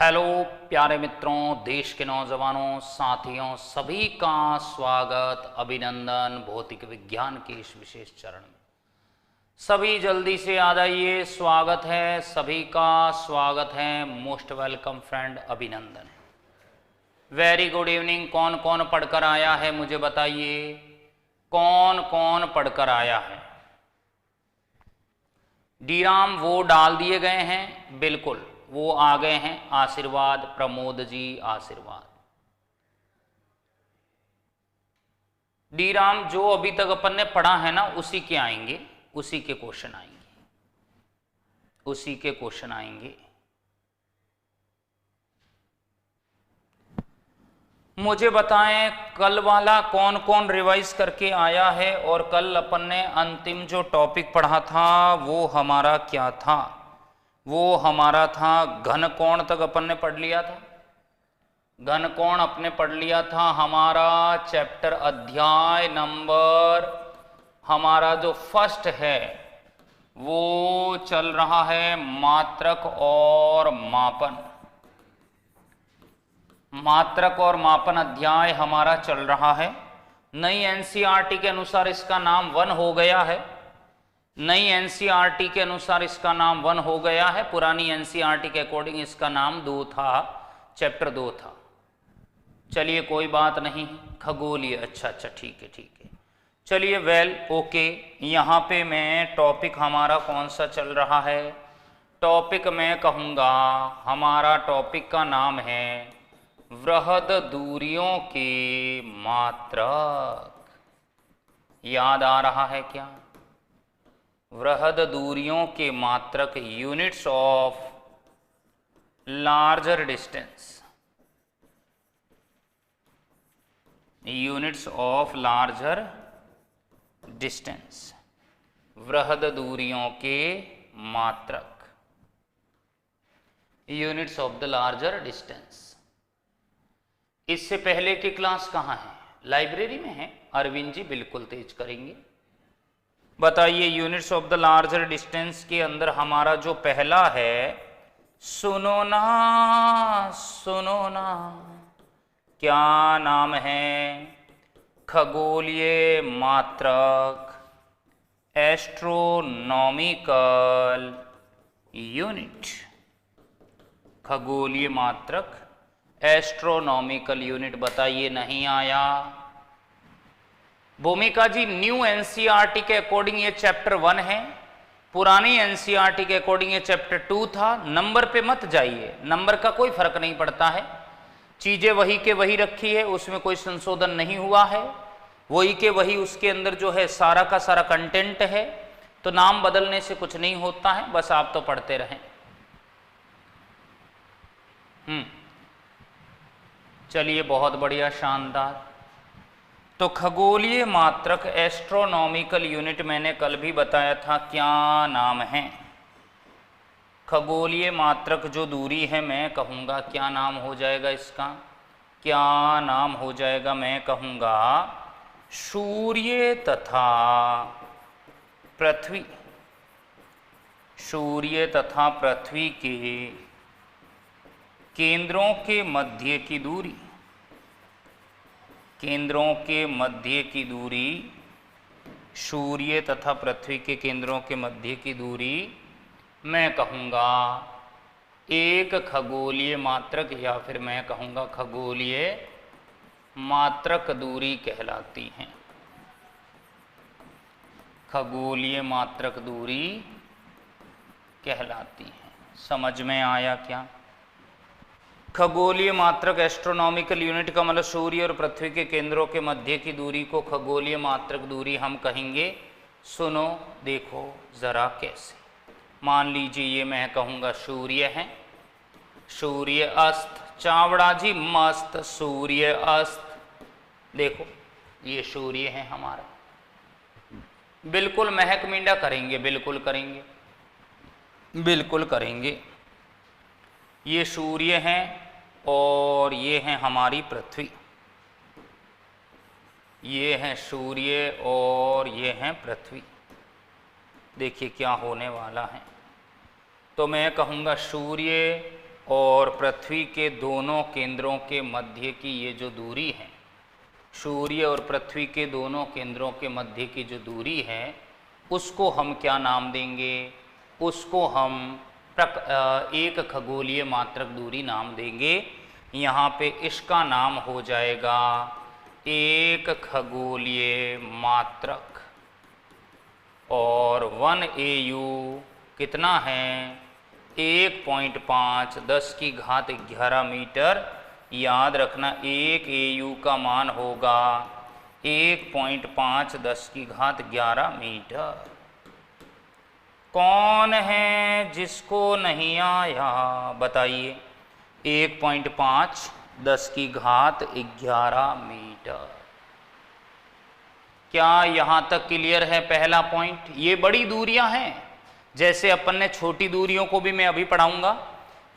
Hello प्यारे मित्रों, देश के नौजवानों, साथियों, सभी का स्वागत, अभिनंदन भौतिक विज्ञान के इस विशेष चरण में। सभी जल्दी से आ जाइए, स्वागत है सभी का, स्वागत है, मोस्ट वेलकम फ्रेंड, अभिनंदन। Very good evening. कौन कौन पढ़कर आया है मुझे बताइए, कौन कौन पढ़कर आया है? डीराम वो डाल दिए गए हैं, बिल्कुल वो आ गए हैं। आशीर्वाद प्रमोद जी, आशीर्वाद। डीराम जो अभी तक अपन ने पढ़ा है ना, उसी के आएंगे, उसी के क्वेश्चन आएंगे, उसी के क्वेश्चन आएंगे। मुझे बताएं कल वाला कौन कौन रिवाइज करके आया है, और कल अपन ने अंतिम जो टॉपिक पढ़ा था वो हमारा क्या था? वो हमारा था घन कोण तक अपन ने पढ़ लिया था। घन कोण अपने पढ़ लिया था। हमारा चैप्टर अध्याय नंबर हमारा जो फर्स्ट है वो चल रहा है मात्रक और मापन। मात्रक और मापन अध्याय हमारा चल रहा है। नई एनसीईआरटी के अनुसार इसका नाम 1 हो गया है। नई एनसीईआरटी के अनुसार इसका नाम 1 हो गया है। पुरानी एनसीईआरटी के अकॉर्डिंग इसका नाम 2 था, चैप्टर 2 था। चलिए कोई बात नहीं, खगोलीय, अच्छा ठीक है ठीक है। चलिए वेल ओके। यहाँ पे मैं टॉपिक हमारा कौन सा चल रहा है? टॉपिक मैं कहूँगा हमारा टॉपिक का नाम है वृहद दूरियों के मात्रक। याद आ रहा है क्या? वृहद दूरियों के मात्रक, units of larger distance, units of larger distance, वृहद दूरियों के मात्रक, units of the larger distance. इससे पहले की क्लास कहाँ है? लाइब्रेरी में है। अरविंद जी बिल्कुल तेज करेंगे। बताइए units of the larger distance के अंदर हमारा जो पहला है, सुनो ना सुनो ना, क्या नाम है? खगोलीय मात्रक, एस्ट्रोनॉमिकल यूनिट। खगोलीय मात्रक, एस्ट्रोनॉमिकल यूनिट। बताइए नहीं आया? भूमिका जी न्यू एनसीईआरटी के अकॉर्डिंग ये चैप्टर 1 है, पुरानी एनसीईआरटी के अकॉर्डिंग ये चैप्टर 2 था। नंबर पे मत जाइए, नंबर का कोई फर्क नहीं पड़ता है, चीजें वही के वही रखी है, उसमें कोई संशोधन नहीं हुआ है, वही के वही उसके अंदर जो है सारा का सारा कंटेंट है। तो नाम बदलने से कुछ नहीं होता है, बस आप तो पढ़ते रहें। चलिए बहुत बढ़िया, शानदार। तो खगोलीय मात्रक, एस्ट्रोनॉमिकल यूनिट, मैंने कल भी बताया था क्या नाम है? खगोलीय मात्रक जो दूरी है मैं कहूँगा क्या नाम हो जाएगा इसका? क्या नाम हो जाएगा? मैं कहूँगा सूर्य तथा पृथ्वी, सूर्य तथा पृथ्वी के केंद्रों के मध्य की दूरी, केंद्रों के मध्य की दूरी, सूर्य तथा पृथ्वी के केंद्रों के मध्य की दूरी मैं कहूँगा एक खगोलीय मात्रक, या फिर मैं कहूँगा खगोलीय मात्रक दूरी कहलाती है। खगोलीय मात्रक दूरी कहलाती है। समझ में आया क्या? खगोलीय मात्रक, एस्ट्रोनॉमिकल यूनिट का मतलब सूर्य और पृथ्वी के केंद्रों के मध्य की दूरी को खगोलीय मात्रक दूरी हम कहेंगे। सुनो देखो जरा कैसे। मान लीजिए ये मैं कहूँगा सूर्य है, सूर्य अस्त, चावड़ा जी मस्त, सूर्य अस्त। देखो ये सूर्य है हमारा। बिल्कुल महक मींडा करेंगे, बिल्कुल करेंगे, बिल्कुल करेंगे। ये सूर्य है और ये है हमारी पृथ्वी। ये है सूर्य और ये है पृथ्वी। देखिए क्या होने वाला है। तो मैं कहूँगा सूर्य और पृथ्वी के दोनों केंद्रों के मध्य की ये जो दूरी है, सूर्य और पृथ्वी के दोनों केंद्रों के मध्य की जो दूरी है, उसको हम क्या नाम देंगे? उसको हम एक खगोलीय मात्रक दूरी नाम देंगे। यहाँ पे इसका नाम हो जाएगा एक खगोलीय मात्रक। और 1 AU कितना है? 1.5 10 की घात 11 मीटर। याद रखना 1 AU का मान होगा 1.5 10 की घात 11 मीटर। कौन है जिसको नहीं आया बताइए? 1.5 10 की घात 11 मीटर। क्या यहाँ तक क्लियर है? पहला पॉइंट, ये बड़ी दूरियां हैं। जैसे अपन ने छोटी दूरियों को भी मैं अभी पढ़ाऊंगा,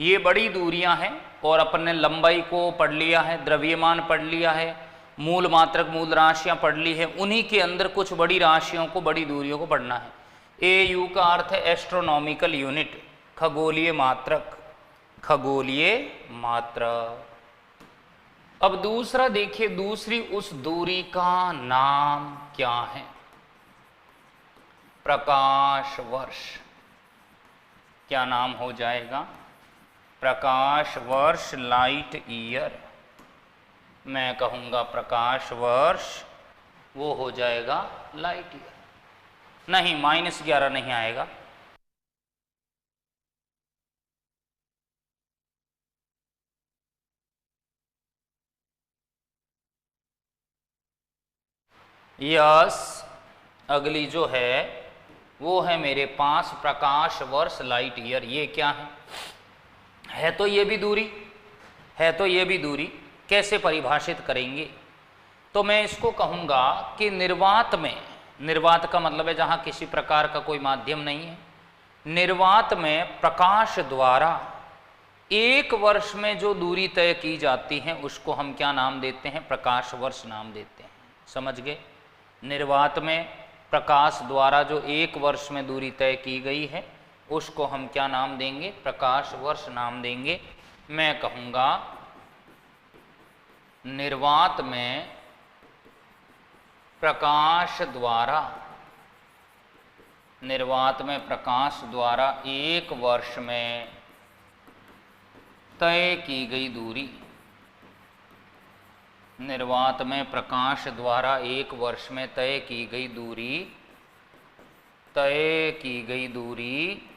ये बड़ी दूरियां हैं। और अपन ने लंबाई को पढ़ लिया है, द्रव्यमान पढ़ लिया है, मूल मात्रक मूल राशियां पढ़ ली है। उन्हीं के अंदर कुछ बड़ी राशियों को, बड़ी दूरियों को पढ़ना है। AU का अर्थ है एस्ट्रोनॉमिकल यूनिट, खगोलीय मात्रक, खगोलीय मात्रक। अब दूसरा देखिए, दूसरी उस दूरी का नाम क्या है? प्रकाश वर्ष। क्या नाम हो जाएगा? प्रकाश वर्ष, लाइट ईयर। मैं कहूँगा प्रकाश वर्ष, वो हो जाएगा लाइट ईयर। नहीं, -11 नहीं आएगा। यस, अगली जो है वो है मेरे पास प्रकाश वर्ष, लाइट ईयर। ये क्या है तो ये भी दूरी है, तो ये भी दूरी। कैसे परिभाषित करेंगे? तो मैं इसको कहूँगा कि निर्वात में, निर्वात का मतलब है जहाँ किसी प्रकार का कोई माध्यम नहीं है, निर्वात में प्रकाश द्वारा 1 वर्ष में जो दूरी तय की जाती है उसको हम क्या नाम देते हैं? प्रकाश वर्ष नाम देते हैं। समझ गए? निर्वात में प्रकाश द्वारा जो 1 वर्ष में दूरी तय की गई है उसको हम क्या नाम देंगे? प्रकाश वर्ष नाम देंगे। मैं कहूँगा निर्वात में प्रकाश द्वारा, निर्वात में प्रकाश द्वारा 1 वर्ष में तय की गई दूरी, निर्वात में प्रकाश द्वारा 1 वर्ष में तय की गई दूरी, तय की गई दूरी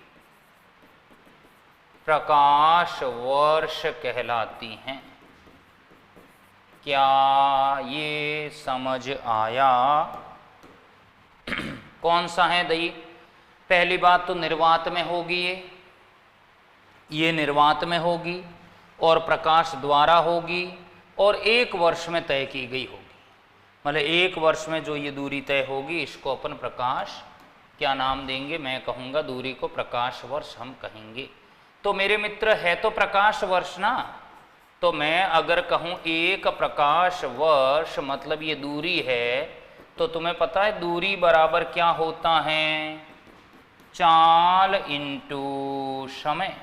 प्रकाश वर्ष कहलाती हैं। क्या ये समझ आया? कौन सा है दई? पहली बात तो निर्वात में होगी, ये निर्वात में होगी और प्रकाश द्वारा होगी और 1 वर्ष में तय की गई होगी। मतलब 1 वर्ष में जो ये दूरी तय होगी इसको अपन प्रकाश क्या नाम देंगे? मैं कहूँगा दूरी को प्रकाश वर्ष हम कहेंगे। तो मेरे मित्र है तो प्रकाश वर्ष ना, तो मैं अगर कहूँ 1 प्रकाश वर्ष मतलब ये दूरी है, तो तुम्हें पता है दूरी बराबर क्या होता है? चाल इंटू समय।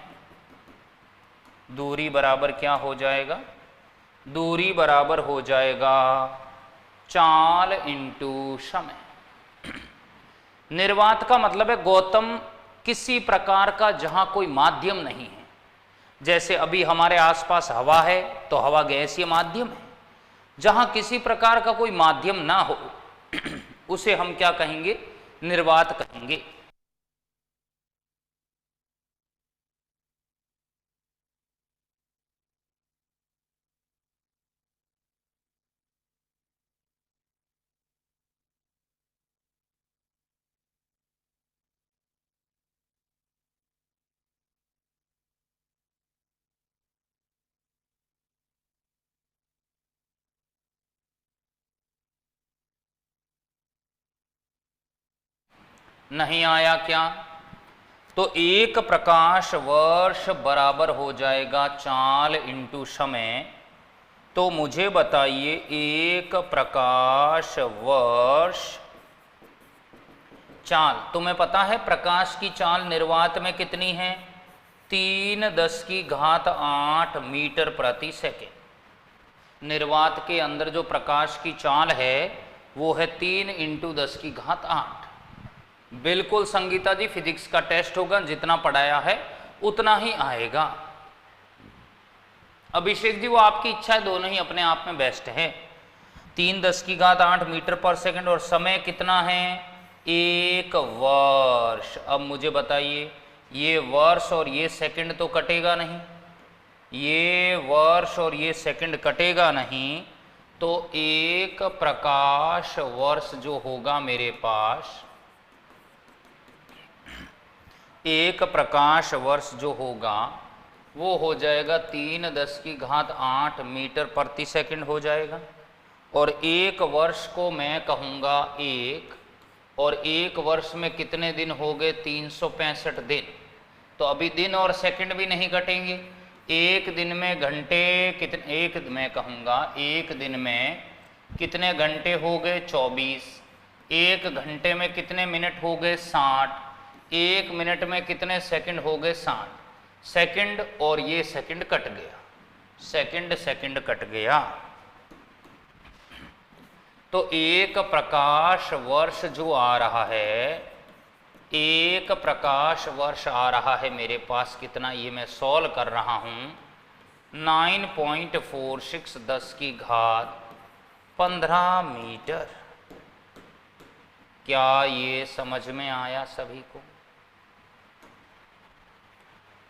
दूरी बराबर क्या हो जाएगा? दूरी बराबर हो जाएगा चाल इंटू समय। निर्वात का मतलब है गौतम किसी प्रकार का जहां कोई माध्यम नहीं है। जैसे अभी हमारे आसपास हवा है तो हवा गैसीय माध्यम है। जहां किसी प्रकार का कोई माध्यम ना हो उसे हम क्या कहेंगे? निर्वात कहेंगे। नहीं आया क्या? तो 1 प्रकाश वर्ष बराबर हो जाएगा चाल इंटू समय। तो मुझे बताइए 1 प्रकाश वर्ष चाल, तुम्हें पता है प्रकाश की चाल निर्वात में कितनी है? 3×10⁸ मीटर प्रति सेकेंड। निर्वात के अंदर जो प्रकाश की चाल है वो है 3×10⁸। बिल्कुल संगीता जी, फिजिक्स का टेस्ट होगा, जितना पढ़ाया है उतना ही आएगा। अभिषेक जी वो आपकी इच्छा है, दोनों ही अपने आप में बेस्ट है। 3×10⁸ मीटर पर सेकंड और समय कितना है? 1 वर्ष। अब मुझे बताइए, ये वर्ष और ये सेकंड तो कटेगा नहीं, ये वर्ष और ये सेकंड कटेगा नहीं, तो 1 प्रकाश वर्ष जो होगा मेरे पास, 1 प्रकाश वर्ष जो होगा वो हो जाएगा 3×10⁸ मीटर प्रति सेकंड हो जाएगा। और 1 वर्ष को मैं कहूँगा 1, और 1 वर्ष में कितने दिन हो गए? 365 दिन। तो अभी दिन और सेकंड भी नहीं कटेंगे। एक दिन में घंटे कितने? मैं कहूँगा 1 दिन में कितने घंटे हो गए? 24। 1 घंटे में कितने मिनट हो गए? 60। 1 मिनट में कितने सेकंड हो गए? 60 सेकंड। और ये सेकंड कट गया, सेकंड कट गया। तो 1 प्रकाश वर्ष जो आ रहा है, 1 प्रकाश वर्ष आ रहा है मेरे पास कितना? ये मैं सॉल्व कर रहा हूँ, 9.46 10⁻15 मीटर। क्या ये समझ में आया सभी को?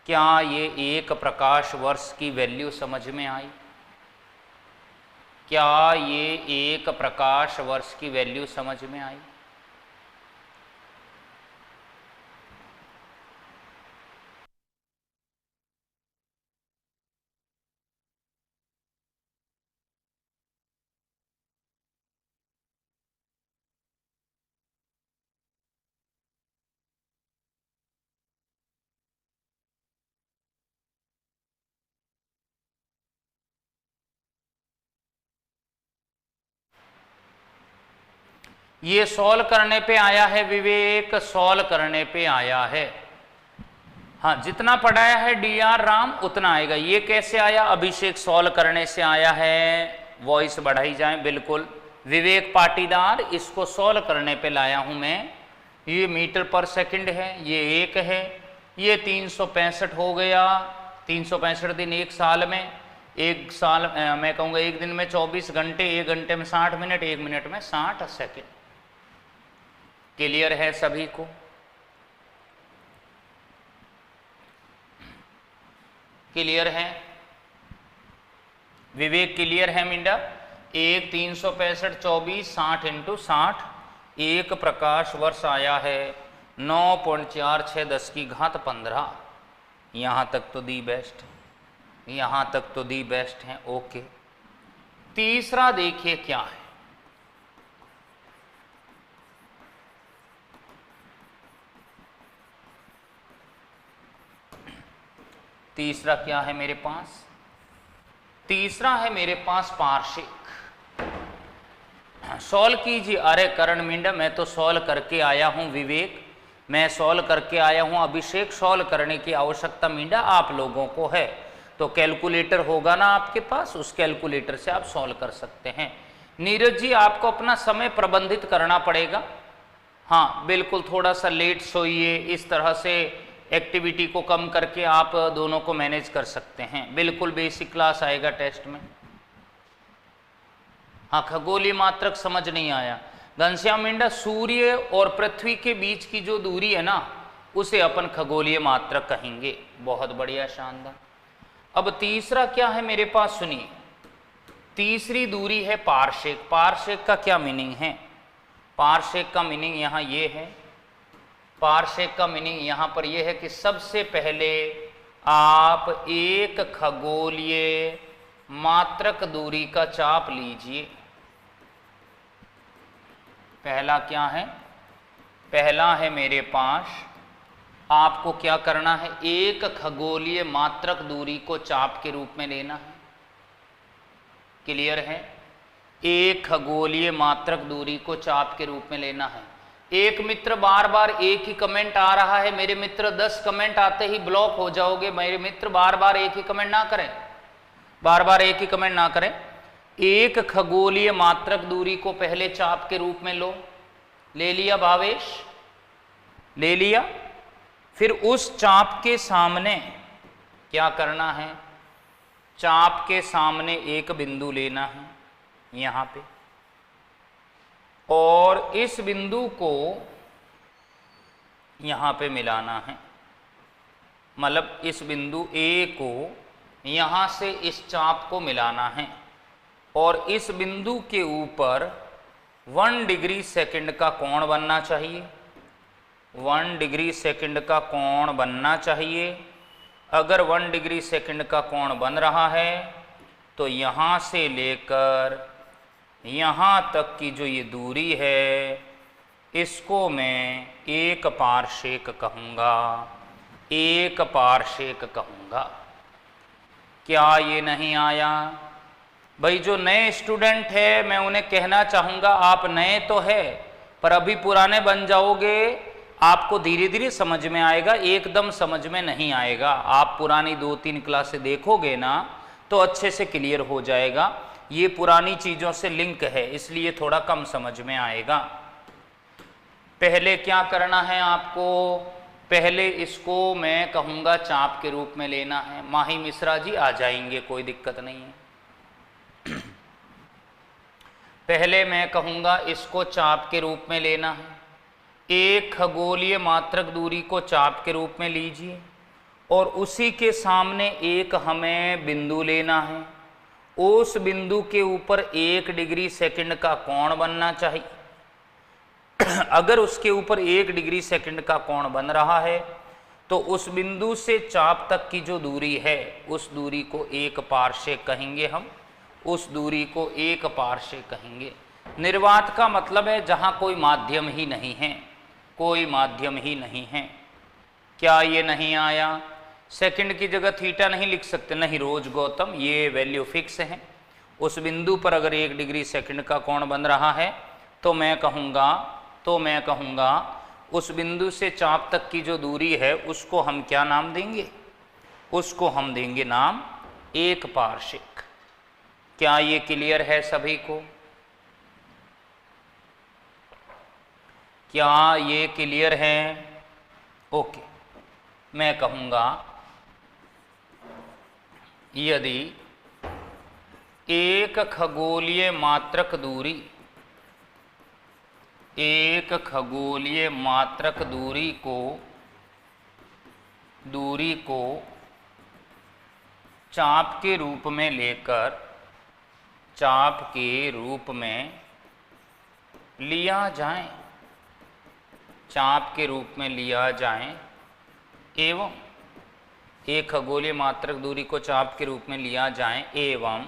क्या ये 1 प्रकाश वर्ष की वैल्यू समझ में आई? क्या ये 1 प्रकाश वर्ष की वैल्यू समझ में आई? ये सॉल्व करने पे आया है विवेक, सॉल्व करने पे आया है। हाँ, जितना पढ़ाया है डीआर राम उतना आएगा। ये कैसे आया? अभिषेक सॉल्व करने से आया है। वॉइस बढ़ाई जाए बिल्कुल। विवेक पाटीदार, इसको सॉल्व करने पे लाया हूं मैं। ये मीटर पर सेकंड है, ये 1 है, ये 365 हो गया। 365 दिन 1 साल में, 1 साल मैं कहूँगा 1 दिन में 24 घंटे, 1 घंटे में 60 मिनट, 1 मिनट में 60 सेकंड। क्लियर है सभी को? क्लियर है? विवेक क्लियर है मिंडा? 1 365 24 60 × 60 1 प्रकाश वर्ष आया है 9.46 10⁻15। यहाँ तक तो दी बेस्ट, यहाँ तक तो दी बेस्ट है। ओके, तीसरा देखिए क्या है। तीसरा क्या है मेरे पास? तीसरा है मेरे पास पार्शिक। सॉल्व कीजिए। अरे करण मिंडा, मैं तो सॉल्व करके आया हूं। विवेक, मैं सॉल्व करके आया हूं। अभिषेक, सॉल्व करने की आवश्यकता मिंडा आप लोगों को है। तो कैलकुलेटर होगा ना आपके पास, उस कैलकुलेटर से आप सॉल्व कर सकते हैं। नीरज जी, आपको अपना समय प्रबंधित करना पड़ेगा। हाँ बिल्कुल, थोड़ा सा लेट सोइए, इस तरह से एक्टिविटी को कम करके आप दोनों को मैनेज कर सकते हैं। बिल्कुल बेसिक क्लास आएगा टेस्ट में। हाँ, खगोलीय मात्रक समझ नहीं आया। घनश्याम मिंडा, सूर्य और पृथ्वी के बीच की जो दूरी है ना, उसे अपन खगोलीय मात्रक कहेंगे। बहुत बढ़िया, शानदार। अब तीसरा क्या है मेरे पास? सुनिए, तीसरी दूरी है पार्शेक। पार्शेक का क्या मीनिंग है? पार्शेक का मीनिंग यहाँ ये है। पार्शेक का मीनिंग यहाँ पर यह है कि सबसे पहले आप एक खगोलीय मात्रक दूरी का चाप लीजिए। पहला क्या है? पहला है मेरे पास, आपको क्या करना है? एक खगोलीय मात्रक दूरी को चाप के रूप में लेना है। क्लियर है? एक खगोलीय मात्रक दूरी को चाप के रूप में लेना है। एक मित्र बार बार एक ही कमेंट आ रहा है, मेरे मित्र 10 कमेंट आते ही ब्लॉक हो जाओगे। मेरे मित्र बार बार एक ही कमेंट ना करें, बार बार एक ही कमेंट ना करें। एक खगोलीय मात्रक दूरी को पहले चाप के रूप में लो, ले लिया भावेश, ले लिया। फिर उस चाप के सामने क्या करना है, चाप के सामने एक बिंदु लेना है यहां पे, और इस बिंदु को यहां पे मिलाना है। मतलब इस बिंदु ए को यहां से इस चाप को मिलाना है, और इस बिंदु के ऊपर 1 डिग्री सेकंड का कोण बनना चाहिए, 1 डिग्री सेकंड का कोण बनना चाहिए। अगर 1 डिग्री सेकंड का कोण बन रहा है तो यहाँ से लेकर यहाँ तक की जो ये दूरी है इसको मैं एक पारसेक कहूँगा, एक पारसेक कहूँगा। क्या ये नहीं आया? भाई जो नए स्टूडेंट है मैं उन्हें कहना चाहूँगा, आप नए तो है पर अभी पुराने बन जाओगे, आपको धीरे धीरे समझ में आएगा, एकदम समझ में नहीं आएगा। आप पुरानी 2-3 क्लासें देखोगे ना तो अच्छे से क्लियर हो जाएगा। ये पुरानी चीज़ों से लिंक है, इसलिए थोड़ा कम समझ में आएगा। पहले क्या करना है आपको, पहले इसको मैं कहूँगा चाप के रूप में लेना है। माही मिश्रा जी आ जाएंगे, कोई दिक्कत नहीं है। पहले मैं कहूँगा इसको चाप के रूप में लेना है। एक खगोलीय मात्रक दूरी को चाप के रूप में लीजिए, और उसी के सामने एक हमें बिंदु लेना है। उस बिंदु के ऊपर 1 डिग्री सेकंड का कोण बनना चाहिए। अगर उसके ऊपर 1 डिग्री सेकंड का कोण बन रहा है तो उस बिंदु से चाप तक की जो दूरी है उस दूरी को एक पारसेक कहेंगे हम, उस दूरी को एक पारसेक कहेंगे। निर्वात का मतलब है जहाँ कोई माध्यम ही नहीं है, कोई माध्यम ही नहीं है। क्या ये नहीं आया? सेकंड की जगह थीटा नहीं लिख सकते? नहीं रोज गौतम, ये वैल्यू फिक्स है। उस बिंदु पर अगर 1 डिग्री सेकंड का कोण बन रहा है तो मैं कहूँगा उस बिंदु से चाप तक की जो दूरी है उसको हम क्या नाम देंगे? उसको हम देंगे नाम एक पारसेक। क्या ये क्लियर है सभी को? क्या ये क्लियर है? ओके। मैं कहूँगा यदि एक खगोलीय मात्रक दूरी, एक खगोलीय मात्रक दूरी को चाप के रूप में लेकर, चाप के रूप में लिया जाए, चाप के रूप में लिया जाए, एवं एक खगोलीय मात्रक दूरी को चाप के रूप में लिया जाए, एवं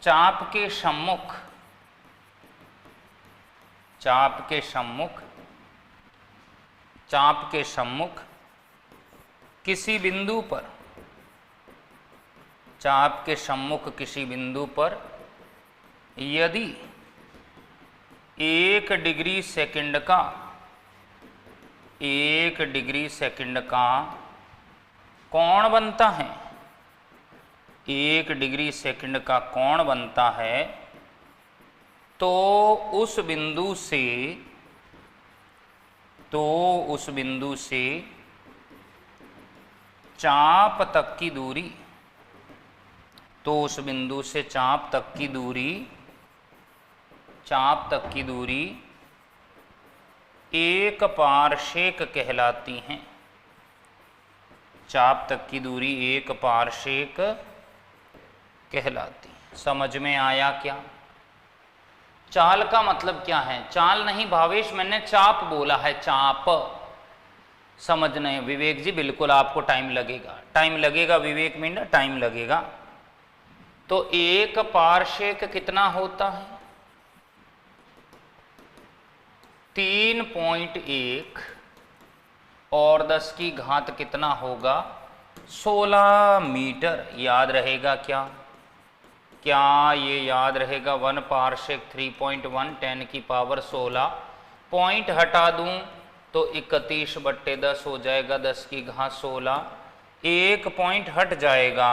चाप के सम्मुख, चाप के सम्मुख किसी बिंदु पर, चाप के सम्मुख किसी बिंदु पर यदि 1 डिग्री सेकंड का, 1 डिग्री सेकंड का कोण बनता है, 1 डिग्री सेकंड का कोण बनता है, तो उस बिंदु से चाप तक की दूरी, तो उस बिंदु से चाप तक की दूरी एक पारसेक कहलाती हैं। चाप तक की दूरी एक पारसेक कहलाती है। समझ में आया क्या? चाल का मतलब क्या है? चाल नहीं भावेश, मैंने चाप बोला है, चाप। समझने विवेक जी, बिल्कुल आपको टाइम लगेगा, टाइम लगेगा विवेक मिंडा, टाइम लगेगा। तो एक पारसेक कितना होता है? 3.1 और 10 की घात कितना होगा? 16 मीटर। याद रहेगा क्या? क्या ये याद रहेगा? 1 पारसेक 3.1 10 की पावर 16। पॉइंट हटा दूं तो 31/10 हो जाएगा, 10 की घात 16। एक पॉइंट हट जाएगा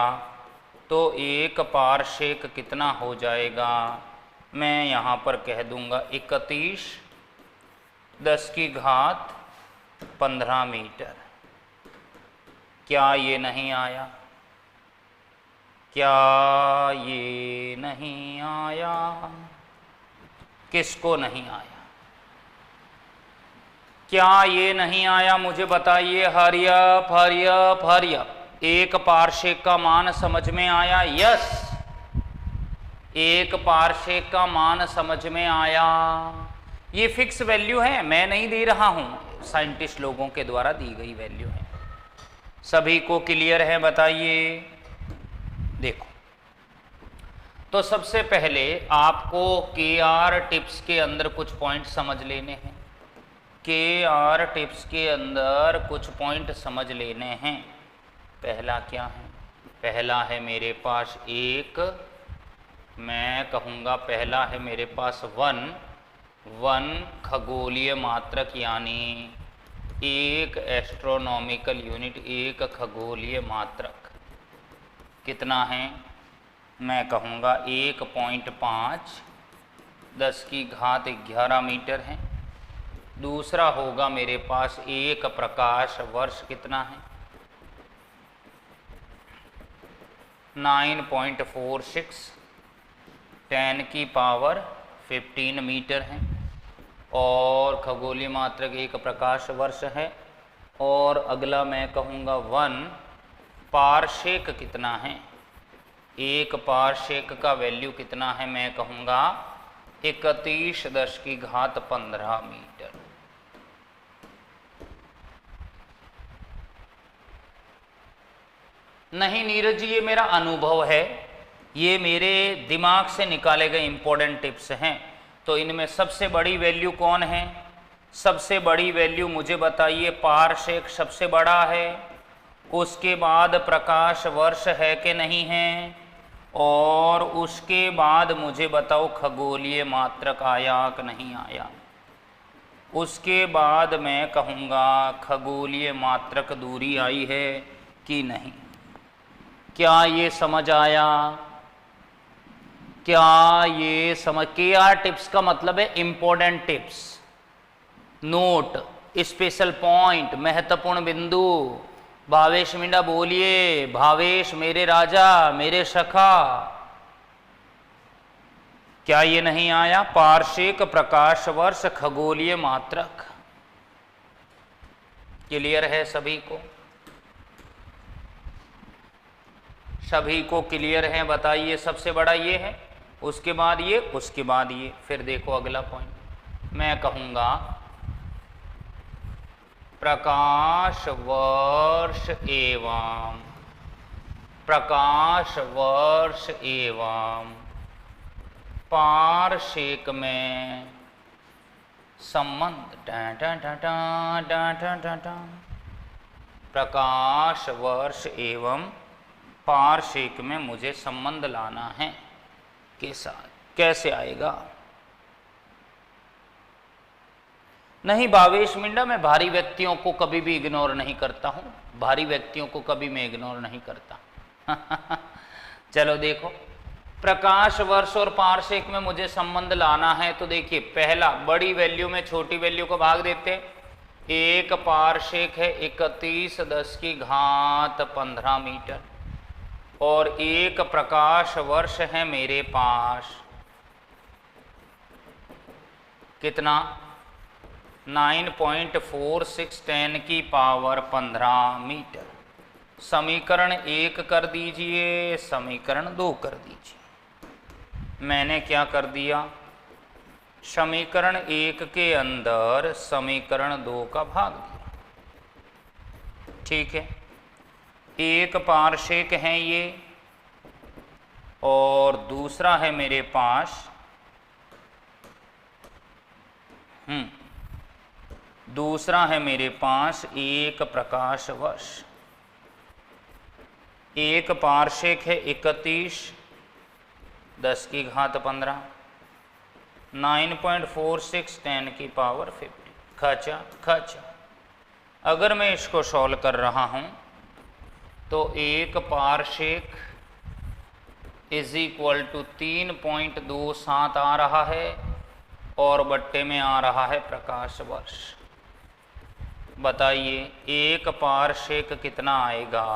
तो 1 पारसेक कितना हो जाएगा? मैं यहाँ पर कह दूंगा 31 10 की घात 15 मीटर। क्या ये नहीं आया? क्या ये नहीं आया? किसको नहीं आया? क्या ये नहीं आया? मुझे बताइए। हरियप हरियप हरियप। 1 पारसेक का मान समझ में आया? यस, 1 पारसेक का मान समझ में आया। ये फिक्स वैल्यू है, मैं नहीं दे रहा हूं, साइंटिस्ट लोगों के द्वारा दी गई वैल्यू है। सभी को क्लियर है? बताइए। देखो, तो सबसे पहले आपको KR टिप्स के अंदर कुछ पॉइंट समझ लेने हैं। KR टिप्स के अंदर कुछ पॉइंट समझ लेने हैं। पहला क्या है? पहला है मेरे पास एक, मैं कहूँगा पहला है मेरे पास 1 खगोलीय मात्रक, यानी 1 एस्ट्रोनॉमिकल यूनिट, 1 खगोलीय मात्रक कितना है? मैं कहूँगा 1.5 10 की घात 11 मीटर है। दूसरा होगा मेरे पास 1 प्रकाश वर्ष कितना है? 9.46 10 की पावर 15 मीटर है। और खगोलीय मात्रक 1 प्रकाश वर्ष है। और अगला मैं कहूँगा 1 पारसेक कितना है? 1 पारसेक का वैल्यू कितना है? मैं कहूँगा 31 10 की घात 15 मीटर। नहीं नीरज जी, ये मेरा अनुभव है, ये मेरे दिमाग से निकाले गए इंपॉर्टेंट टिप्स हैं। तो इनमें सबसे बड़ी वैल्यू कौन है? सबसे बड़ी वैल्यू मुझे बताइए। पारसेक सबसे बड़ा है, उसके बाद प्रकाश वर्ष है कि नहीं है, और उसके बाद मुझे बताओ खगोलीय मात्रक आया कि नहीं आया। उसके बाद मैं कहूँगा खगोलीय मात्रक दूरी आई है कि नहीं। क्या ये समझ आया? क्या ये समझ? KR टिप्स का मतलब है important tips, note, special point, महत्वपूर्ण बिंदु। भावेश मिंडा बोलिए। भावेश मेरे राजा, मेरे सखा। क्या ये नहीं आया? पारसेक, प्रकाश वर्ष, खगोलीय मात्रक। क्लियर है सभी को? सभी को क्लियर है? बताइए। सबसे बड़ा ये है, उसके बाद ये, उसके बाद ये। फिर देखो अगला पॉइंट, मैं कहूँगा प्रकाश वर्ष एवं पारसेक में संबंध। प्रकाश वर्ष एवं पारसेक में मुझे संबंध लाना है के साथ। कैसे आएगा? नहीं भावेश मिंडा, मैं भारी व्यक्तियों को कभी भी इग्नोर नहीं करता हूं। भारी व्यक्तियों को कभी मैं इग्नोर नहीं करता। चलो देखो, प्रकाश वर्ष और पारसेक में मुझे संबंध लाना है। तो देखिए, पहला बड़ी वैल्यू में छोटी वैल्यू को भाग देते। 1 पारसेक है 31 10 की घात 15 मीटर, और 1 प्रकाश वर्ष है मेरे पास कितना? 9.46 10 की पावर 15 मीटर। समीकरण 1 कर दीजिए, समीकरण 2 कर दीजिए। मैंने क्या कर दिया? समीकरण 1 के अंदर समीकरण 2 का भाग दिया। ठीक है, 1 पारसेक है ये, और दूसरा है मेरे पास दूसरा है मेरे पास 1 प्रकाश वर्ष। 1 पारसेक है 31 10 की घात 15, 9.46 10 की पावर 50। खचा खचा। अगर मैं इसको सॉल्व कर रहा हूं तो 1 पारसेक इज इक्वल टू 3.27 आ रहा है और बट्टे में आ रहा है प्रकाश वर्ष। बताइए 1 पारसेक कितना आएगा?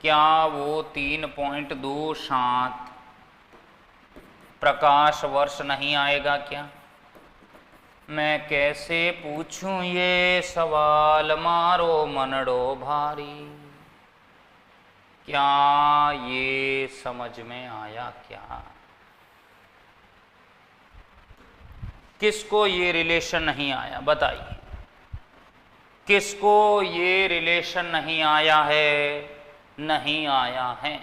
क्या वो 3.27 प्रकाश वर्ष नहीं आएगा क्या? मैं कैसे पूछूं ये सवाल, मारो मनड़ो भारी। क्या ये समझ में आया क्या? किसको ये रिलेशन नहीं आया? बताइए किसको ये रिलेशन नहीं आया है? नहीं आया है।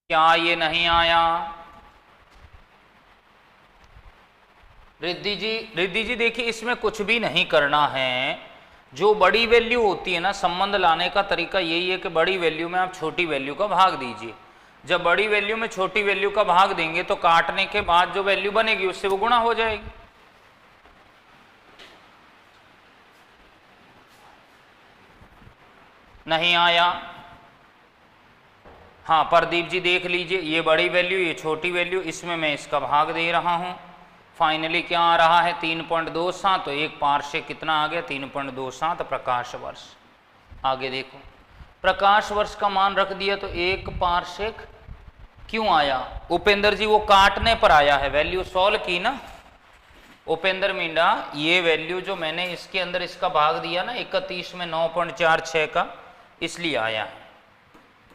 क्या ये नहीं आया? रिद्धि जी देखिए इसमें कुछ भी नहीं करना है। जो बड़ी वैल्यू होती है ना, संबंध लाने का तरीका यही है कि बड़ी वैल्यू में आप छोटी वैल्यू का भाग दीजिए। जब बड़ी वैल्यू में छोटी वैल्यू का भाग देंगे तो काटने के बाद जो वैल्यू बनेगी उससे वो गुणा हो जाएगी। नहीं आया? हाँ प्रदीप जी देख लीजिए, ये बड़ी वैल्यू ये छोटी वैल्यू, इसमें मैं इसका भाग दे रहा हूँ। फाइनली क्या आ रहा है? 3.27। तो 1 पारसेक कितना आ गया? 3.27 प्रकाश वर्ष। आगे देखो, प्रकाश वर्ष का मान रख दिया तो 1 पारसेक क्यों आया? उपेंद्र जी वो काटने पर आया है, वैल्यू सॉल्व की ना उपेंद्र मींडा। ये वैल्यू जो मैंने इसके अंदर इसका भाग दिया ना 31 में 9.46 का, इसलिए आया है,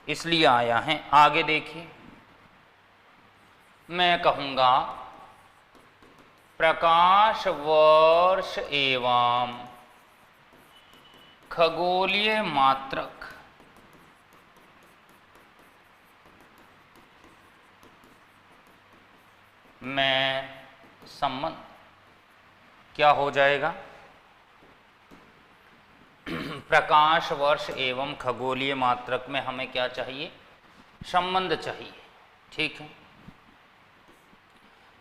इसलिए आया है। आगे देखिए, मैं कहूंगा प्रकाश वर्ष एवं खगोलीय मात्रक में संबंध क्या हो जाएगा? प्रकाश वर्ष एवं खगोलीय मात्रक में हमें क्या चाहिए? संबंध चाहिए। ठीक है,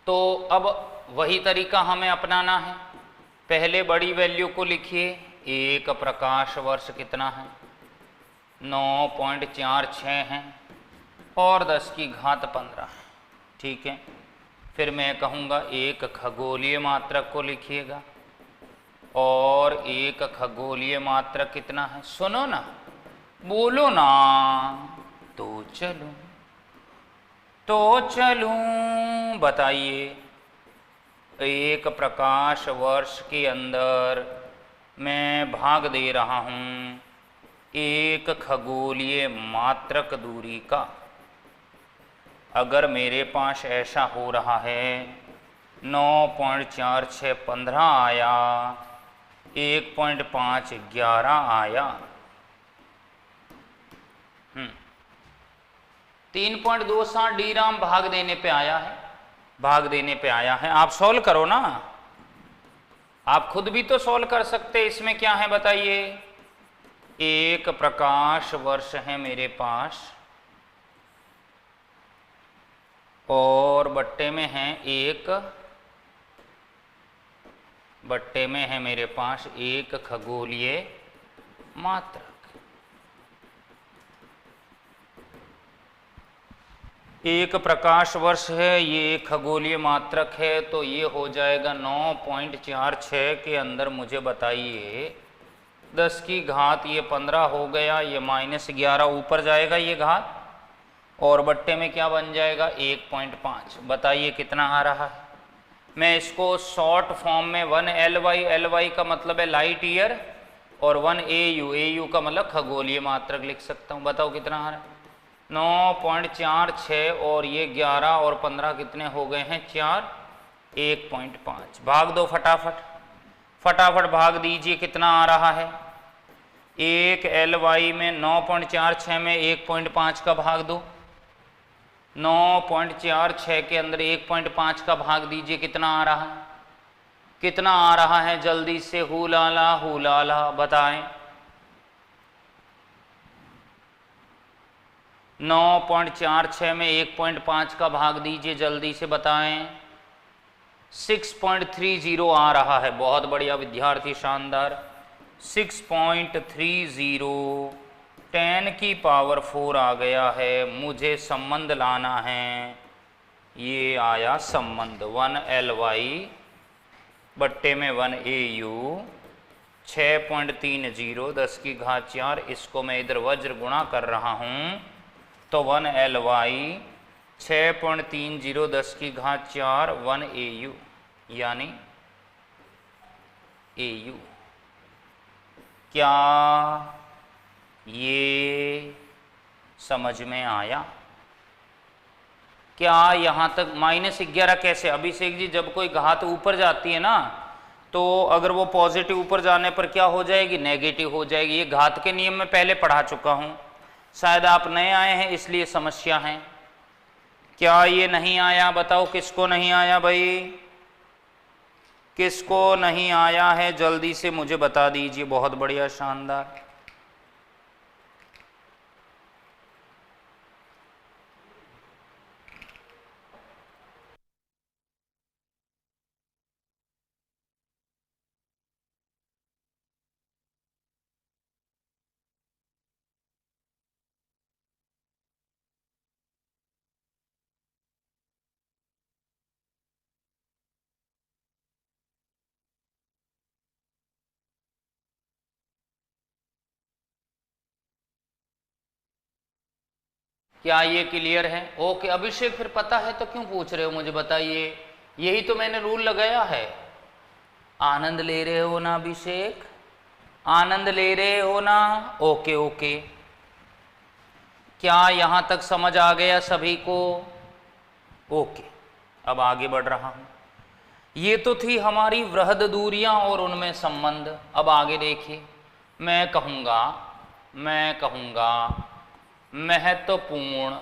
तो अब वही तरीका हमें अपनाना है। पहले बड़ी वैल्यू को लिखिए, 1 प्रकाश वर्ष कितना है? 9.46 है और 10 की घात 15 है। ठीक है, फिर मैं कहूँगा 1 खगोलीय मात्रक को लिखिएगा और 1 खगोलीय मात्रक कितना है? सुनो ना, बोलो ना, तो चलूं बताइए। 1 प्रकाश वर्ष के अंदर मैं भाग दे रहा हूँ 1 खगोलीय मात्रक दूरी का। अगर मेरे पास ऐसा हो रहा है 9.46 15 आया, 1.5 11 आया। 3.27 डी राम भाग देने पे आया है, भाग देने पे आया है। आप सॉल्व करो ना, आप खुद भी तो सॉल्व कर सकते। इसमें क्या है बताइए, 1 प्रकाश वर्ष है मेरे पास और बट्टे में है बट्टे में है मेरे पास 1 खगोलीय मात्रक। 1 प्रकाश वर्ष है, ये खगोलीय मात्रक है, तो ये हो जाएगा 9.46 के अंदर मुझे बताइए 10 की घात, ये 15 हो गया, ये -11 ऊपर जाएगा ये घात, और बट्टे में क्या बन जाएगा 1.5। बताइए कितना आ रहा है। मैं इसको शॉर्ट फॉर्म में 1 LY का मतलब है लाइट ईयर और 1 AU का मतलब खगोलीय मात्रक लिख सकता हूँ। बताओ कितना आ रहा है, 9.46 और ये 11 और 15 कितने हो गए हैं 4, 1.5। भाग दो फटाफट, फटाफट भाग दीजिए, कितना आ रहा है 1 LY में 9.46 में 1.5 का भाग दो, 9.46 के अंदर 1.5 का भाग दीजिए, कितना आ रहा है, कितना आ रहा है, जल्दी से हुलाला बताएं। 9.46 में 1.5 का भाग दीजिए, जल्दी से बताएं। 6.30 आ रहा है, बहुत बढ़िया विद्यार्थी, शानदार। 6.30, 10 की पावर 4 आ गया है। मुझे संबंध लाना है, ये आया संबंध 1 LY बट्टे में 1 AU 6.30, 10 की घात 4, इसको मैं इधर वज्र गुणा कर रहा हूँ, तो 1 LY 6.30, 10 की घात 4, 1 AU यानी AU। क्या ये समझ में आया? क्या यहाँ तक -11 कैसे? अभिषेक जी, जब कोई घात ऊपर जाती है ना, तो अगर वो पॉजिटिव ऊपर जाने पर क्या हो जाएगी, नेगेटिव हो जाएगी। ये घात के नियम में पहले पढ़ा चुका हूँ, शायद आप नए आए हैं इसलिए समस्या है। क्या ये नहीं आया? बताओ किसको नहीं आया भाई, किसको नहीं आया है, जल्दी से मुझे बता दीजिए। बहुत बढ़िया, शानदार। क्या ये क्लियर है? ओके अभिषेक, फिर पता है तो क्यों पूछ रहे हो मुझे, बताइए। यही तो मैंने रूल लगाया है। आनंद ले रहे हो ना अभिषेक, आनंद ले रहे हो ना? ओके ओके, क्या यहां तक समझ आ गया सभी को? ओके, अब आगे बढ़ रहा हूं। ये तो थी हमारी वृहद दूरियां और उनमें संबंध। अब आगे देखिए, मैं कहूंगा महत्वपूर्ण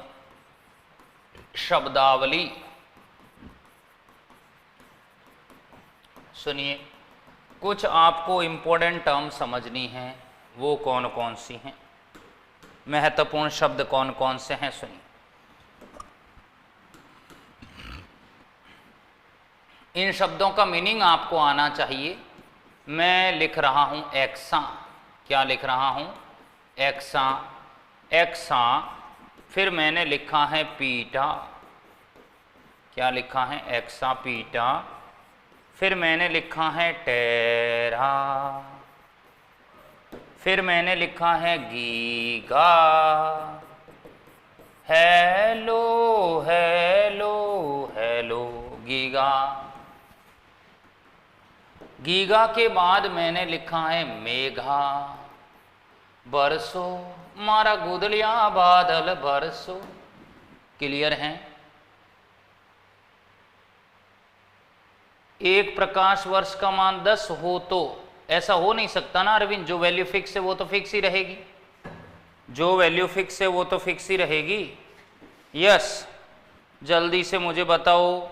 शब्दावली। सुनिए, कुछ आपको इंपॉर्टेंट टर्म समझनी है, वो कौन कौन सी हैं, महत्वपूर्ण शब्द कौन कौन से हैं, सुनिए। इन शब्दों का मीनिंग आपको आना चाहिए। मैं लिख रहा हूं एक्सा, क्या लिख रहा हूं? एक्सा, एक्सा। फिर मैंने लिखा है पीटा, क्या लिखा है? एक्सा पीटा। फिर मैंने लिखा है टेरा, फिर मैंने लिखा है giga. Hello hello hello giga. Giga के बाद मैंने लिखा है मेघा, बरसो मारा गुदलिया बादल बरसो। क्लियर हैं? एक प्रकाश वर्ष का मान 10 हो तो ऐसा हो नहीं सकता ना अरविंद, जो वैल्यू फिक्स है वो तो फिक्स ही रहेगी, जो वैल्यू फिक्स है वो तो फिक्स ही रहेगी। यस, जल्दी से मुझे बताओ।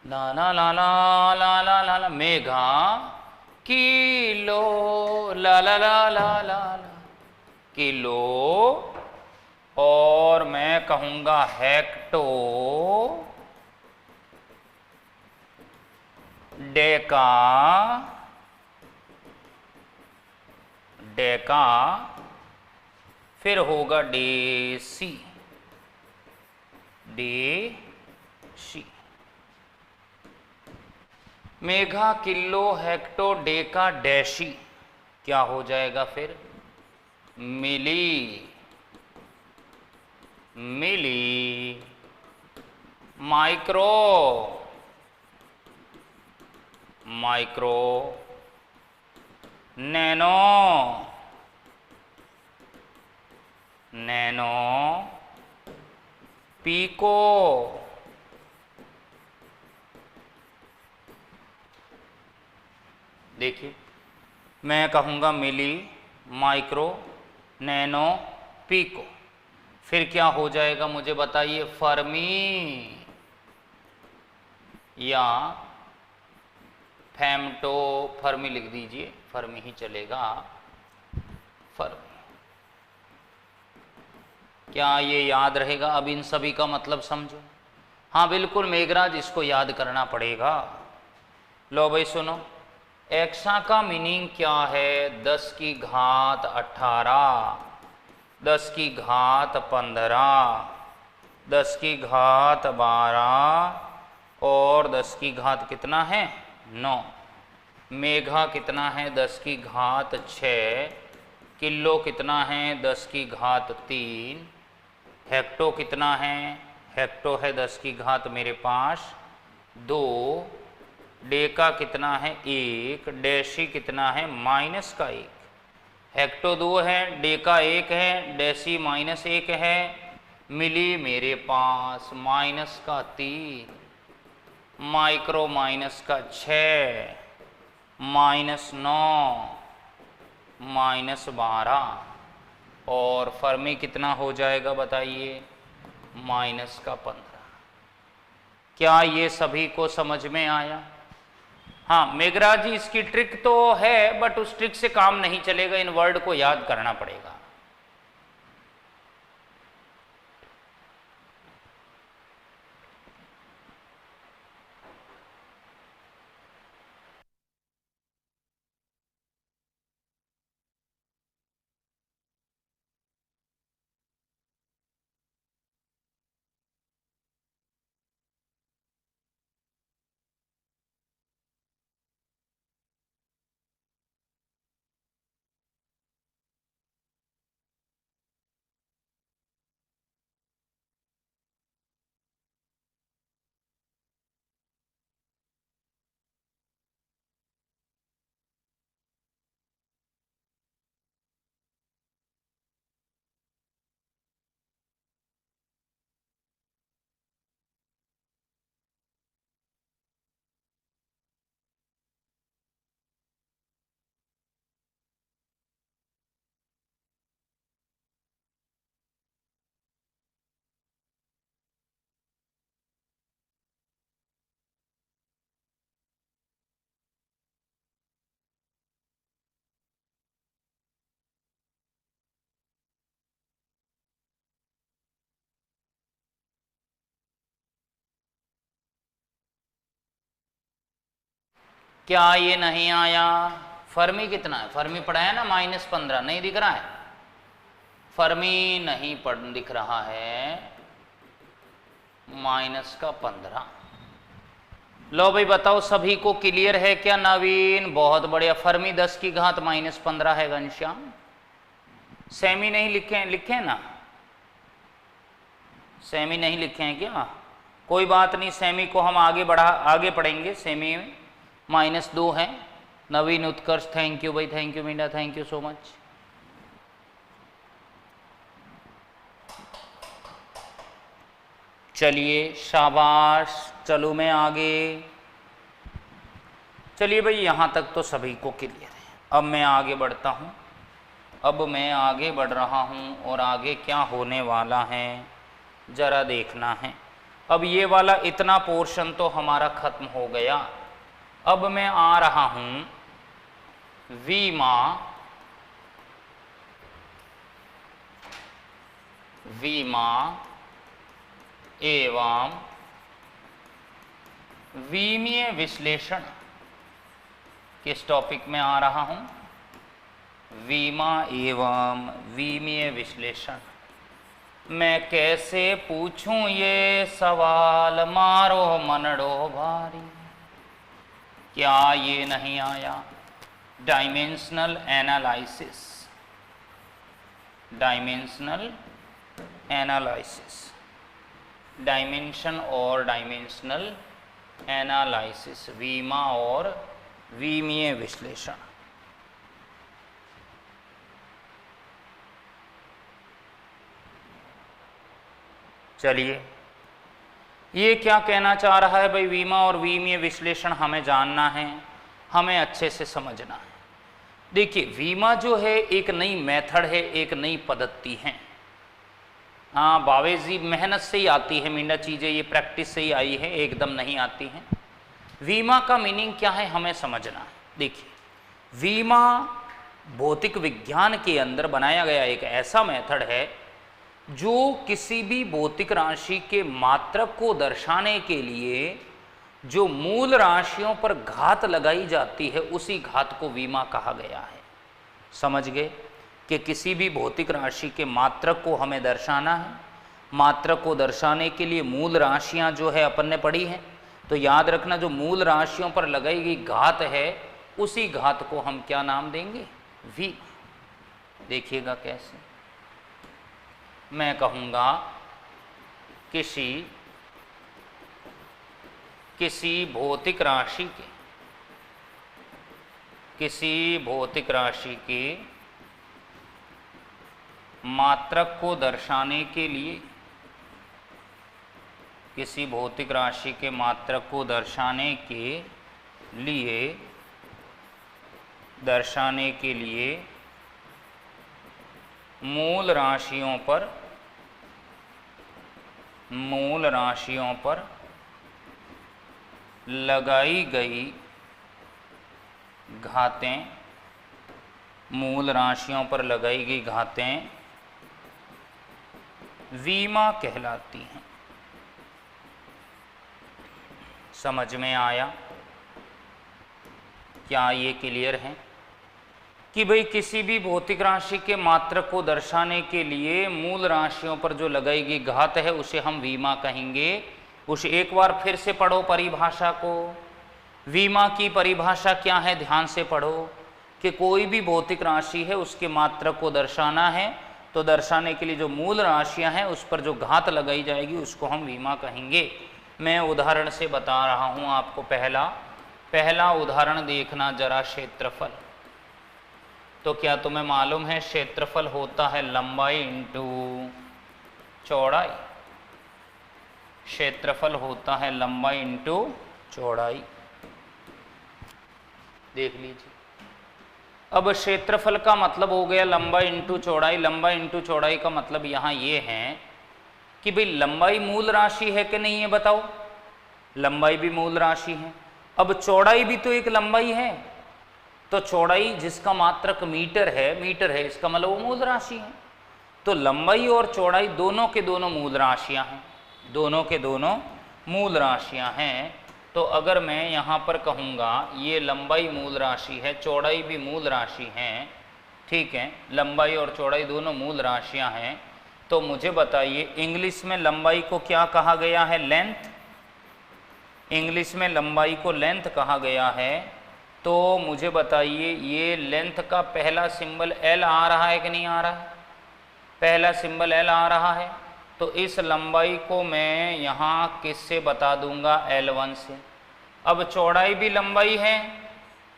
ला ला ला ला ला ला ला ला, मेघा किलो, ला ला ला ला ला ला किलो, और मैं कहूंगा हेक्टो, डेका, डेका, फिर होगा deci, deci. Mega kilo hecto deca deci क्या हो जाएगा फिर? Milli, milli, micro, micro, nano, nano, pico, देखिए मैं कहूँगा मिली, माइक्रो, नैनो, पीको, फिर क्या हो जाएगा मुझे बताइए? फर्मी या फेम्टो, फर्मी लिख दीजिए, फर्मी ही चलेगा, फर्मी। क्या ये याद रहेगा? अब इन सभी का मतलब समझो। हाँ बिल्कुल मेघराज, इसको याद करना पड़ेगा। लो भाई सुनो, एक्सा का मीनिंग क्या है? 10 की घात 18, 10 की घात 15, 10 की घात 12 और 10 की घात कितना है? 9। मेघा कितना है? 10 की घात 6। किलो कितना है? 10 की घात 3। हेक्टो कितना है? हेक्टो है 10 की घात मेरे पास 2। डेका कितना है? 1। डैशी कितना है? -1। हेक्टो 2 है, डेका 1 है, डैशी -1 है। मिली मेरे पास -3, माइक्रो -6, -9, -12 और फर्मी कितना हो जाएगा बताइए? -15। क्या ये सभी को समझ में आया? हाँ मेघराज जी, इसकी ट्रिक तो है बट उस ट्रिक से काम नहीं चलेगा, इन वर्ड को याद करना पड़ेगा। क्या ये नहीं आया? फर्मी कितना है? फर्मी पढ़ाया ना -15, नहीं दिख रहा है? फर्मी नहीं पढ़ दिख रहा है, -15। लो भाई बताओ, सभी को क्लियर है क्या? नवीन बहुत बढ़िया। फर्मी 10 की घात -15 है। घनश्याम सेमी नहीं लिखे? लिखे ना? सेमी नहीं लिखे हैं क्या? कोई बात नहीं, सेमी को हम आगे पढ़ेंगे। सेमी में -2 है। नवीन उत्कर्ष थैंक यू भाई, thank you Meena, thank you so much. चलिए शाबाश, चलूँ मैं आगे। चलिए भाई, यहाँ तक तो सभी को क्लियर है। अब मैं आगे बढ़ता हूँ। अब मैं आगे बढ़ रहा हूँ और आगे क्या होने वाला है ज़रा देखना है। अब ये वाला इतना पोर्शन तो हमारा खत्म हो गया। अब मैं आ रहा हूँ वीमा एवं वीमीय विश्लेषण। किस टॉपिक में आ रहा हूँ? वीमा एवं वीमीय विश्लेषण। मैं कैसे पूछूं ये सवाल, मारो मनड़ो भारी। क्या ये नहीं आया? Dimensional analysis, dimensional analysis, dimension और डायमेंशनल एनालिसिस, वीमा और वीमीय विश्लेषण। चलिए, ये क्या कहना चाह रहा है भाई? वीमा और वीमीय विश्लेषण हमें जानना है, हमें अच्छे से समझना है। देखिए, वीमा जो है एक नई मेथड है, एक नई पद्धति है। हाँ, बावेजी मेहनत से ही आती है मीना चीज़ें, ये प्रैक्टिस से ही आई है, एकदम नहीं आती हैं। वीमा का मीनिंग क्या है हमें समझना है। देखिए, वीमा भौतिक विज्ञान के अंदर बनाया गया एक ऐसा मेथड है जो किसी भी भौतिक राशि के मात्रक को दर्शाने के लिए जो मूल राशियों पर घात लगाई जाती है, उसी घात को वीमा कहा गया है। समझ गए कि किसी भी भौतिक राशि के मात्रक को हमें दर्शाना है। मात्रक को दर्शाने के लिए मूल राशियां जो है अपन ने पढ़ी हैं, तो याद रखना जो मूल राशियों पर लगाई गई घात है, उसी घात को हम क्या नाम देंगे? वी। देखिएगा कैसे। मैं कहूँगा किसी भौतिक राशि के मात्रक को दर्शाने के लिए, किसी भौतिक राशि के मात्रक को दर्शाने के लिए मूल राशियों पर लगाई गई घातें, मूल राशियों पर लगाई गई घातें वीमा कहलाती हैं। समझ में आया? क्या ये क्लियर है कि भाई किसी भी भौतिक राशि के मात्रक को दर्शाने के लिए मूल राशियों पर जो लगाई गई घात है उसे हम वीमा कहेंगे। उसे एक बार फिर से पढ़ो परिभाषा को। वीमा की परिभाषा क्या है? ध्यान से पढ़ो कि कोई भी भौतिक राशि है उसके मात्रक को दर्शाना है, तो दर्शाने के लिए जो मूल राशियां हैं उस पर जो घात लगाई जाएगी उसको हम वीमा कहेंगे। मैं उदाहरण से बता रहा हूं आपको। पहला उदाहरण देखना जरा, क्षेत्रफल। तो क्या तुम्हें मालूम है क्षेत्रफल होता है लंबाई इंटू चौड़ाई? क्षेत्रफल होता है लंबाई इंटू चौड़ाई। देख लीजिए, अब क्षेत्रफल का मतलब हो गया लंबाई इंटू चौड़ाई। लंबाई इंटू चौड़ाई का मतलब यहाँ ये है कि भाई लंबाई मूल राशि है कि नहीं है? बताओ। लंबाई भी मूल राशि है, अब चौड़ाई भी तो एक लंबाई है। तो चौड़ाई जिसका मात्रक मीटर है, इसका मतलब वो मूल राशि है। तो लंबाई और चौड़ाई दोनों के दोनों मूल राशियां हैं, दोनों के दोनों मूल राशियां हैं। तो अगर मैं यहाँ पर कहूँगा ये लंबाई मूल राशि है, चौड़ाई भी मूल राशि है, ठीक है, लंबाई और चौड़ाई दोनों मूल राशियां हैं, तो मुझे बताइए इंग्लिश में लंबाई को क्या कहा गया है? लेंथ। इंग्लिश में लंबाई को लेंथ कहा गया है। तो मुझे बताइए ये लेंथ का पहला सिंबल एल आ रहा है कि नहीं आ रहा है? पहला सिंबल एल आ रहा है। तो इस लंबाई को मैं यहाँ किससे बता दूंगा? L1 से। अब चौड़ाई भी लंबाई है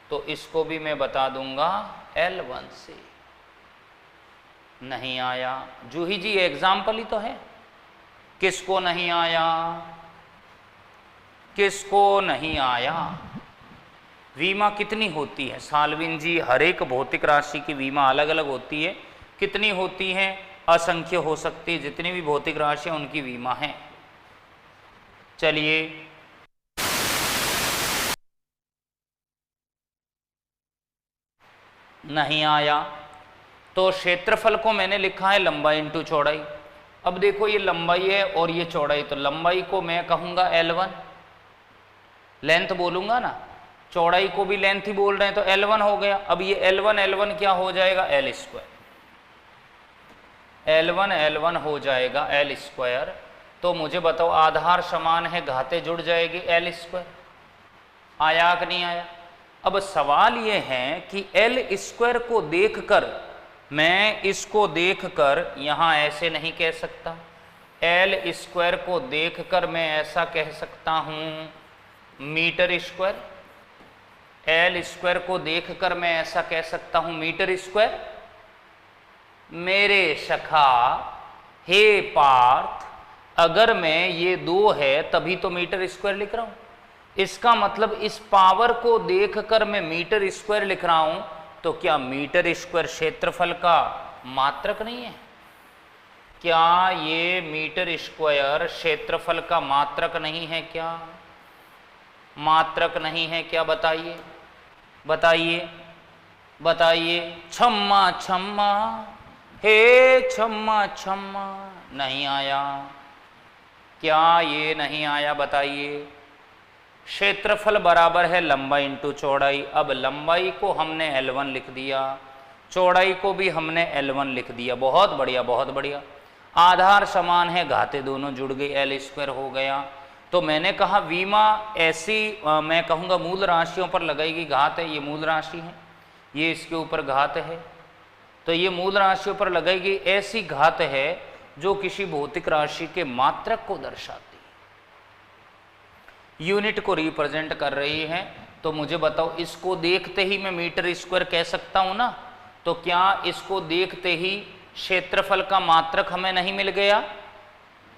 तो इसको भी मैं बता दूंगा L1 से। नहीं आया? जूही जी एग्जाम्पल ही तो है। किसको नहीं आया? किसको नहीं आया? विमा कितनी होती है साल्विन जी? हर एक भौतिक राशि की विमा अलग अलग होती है। कितनी होती है? असंख्य हो सकती है। जितनी भी भौतिक राशियां उनकी विमा है। चलिए नहीं आया तो क्षेत्रफल को मैंने लिखा है लंबाई इंटू चौड़ाई। अब देखो ये लंबाई है और ये चौड़ाई, तो लंबाई को मैं कहूंगा L1, लेंथ बोलूंगा ना, चौड़ाई को भी लेंथ ही बोल रहे हैं तो L1 हो गया। अब ये L1 क्या हो जाएगा? L square. L1 हो जाएगा L स्क्वायर। तो मुझे बताओ आधार समान है, घातें जुड़ जाएगी, L स्क्वायर। आया कि नहीं आया? अब सवाल ये है कि L स्क्वायर को देखकर मैं इसको देखकर यहां ऐसे नहीं कह सकता। L स्क्वायर को देखकर मैं ऐसा कह सकता हूं मीटर स्क्वायर। L स्क्वायर को देखकर मैं ऐसा कह सकता हूं मीटर स्क्वायर। मेरे सखा हे पार्थ, अगर मैं ये 2 है तभी तो मीटर स्क्वायर लिख रहा हूं। इसका मतलब इस पावर को देखकर मैं मीटर स्क्वायर लिख रहा हूं, तो क्या मीटर स्क्वायर क्षेत्रफल का मात्रक नहीं है? क्या ये मीटर स्क्वायर क्षेत्रफल का मात्रक नहीं है? क्या मात्रक नहीं है? क्या बताइए बताइए बताइए। छम्मा छम्मा हे छम्मा छम्मा, नहीं आया। क्या ये नहीं आया? बताइए। क्षेत्रफल बराबर है लंबाई इंटू चौड़ाई। अब लंबाई को हमने L1 लिख दिया, चौड़ाई को भी हमने L1 लिख दिया। बहुत बढ़िया बहुत बढ़िया। आधार समान है, घातें दोनों जुड़ गई, L स्क्वायर हो गया। तो मैंने कहा विमा ऐसी मैं कहूँगा मूल राशियों पर लगाएगी घात है। ये मूल राशि है, ये इसके ऊपर घात है, तो ये मूल राशियों पर लगाएगी ऐसी घात है जो किसी भौतिक राशि के मात्रक को दर्शाती है, यूनिट को रिप्रेजेंट कर रही है। तो मुझे बताओ इसको देखते ही मैं मीटर स्क्वायर कह सकता हूं ना? तो क्या इसको देखते ही क्षेत्रफल का मात्रक हमें नहीं मिल गया?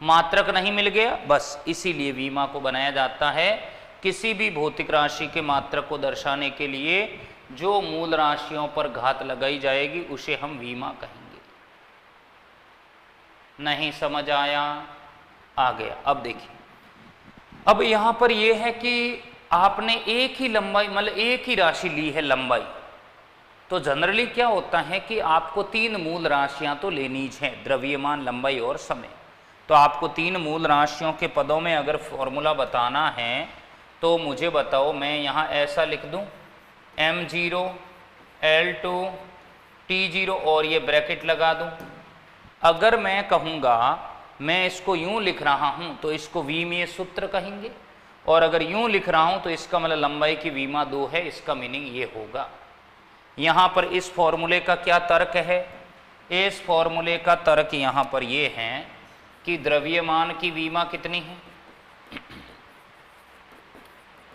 मात्रक नहीं मिल गया? बस इसीलिए विमा को बनाया जाता है। किसी भी भौतिक राशि के मात्रक को दर्शाने के लिए जो मूल राशियों पर घात लगाई जाएगी उसे हम विमा कहेंगे। नहीं समझ आया? आ गया। अब देखिए, अब यहां पर यह है कि आपने एक ही लंबाई मतलब एक ही राशि ली है लंबाई, तो जनरली क्या होता है कि आपको 3 मूल राशियां तो लेनी है, द्रव्यमान, लंबाई और समय। तो आपको 3 मूल राशियों के पदों में अगर फॉर्मूला बताना है तो मुझे बताओ, मैं यहाँ ऐसा लिख दूँ m0 L2 T0 और ये ब्रैकेट लगा दूँ। अगर मैं कहूँगा मैं इसको यूं लिख रहा हूं तो इसको विमीय सूत्र कहेंगे, और अगर यूं लिख रहा हूं तो इसका मतलब लंबाई की विमा 2 है, इसका मीनिंग ये होगा। यहां पर इस फॉर्मूले का क्या तर्क है? इस फॉर्मूले का तर्क यहां पर ये है कि द्रव्यमान की विमा कितनी है?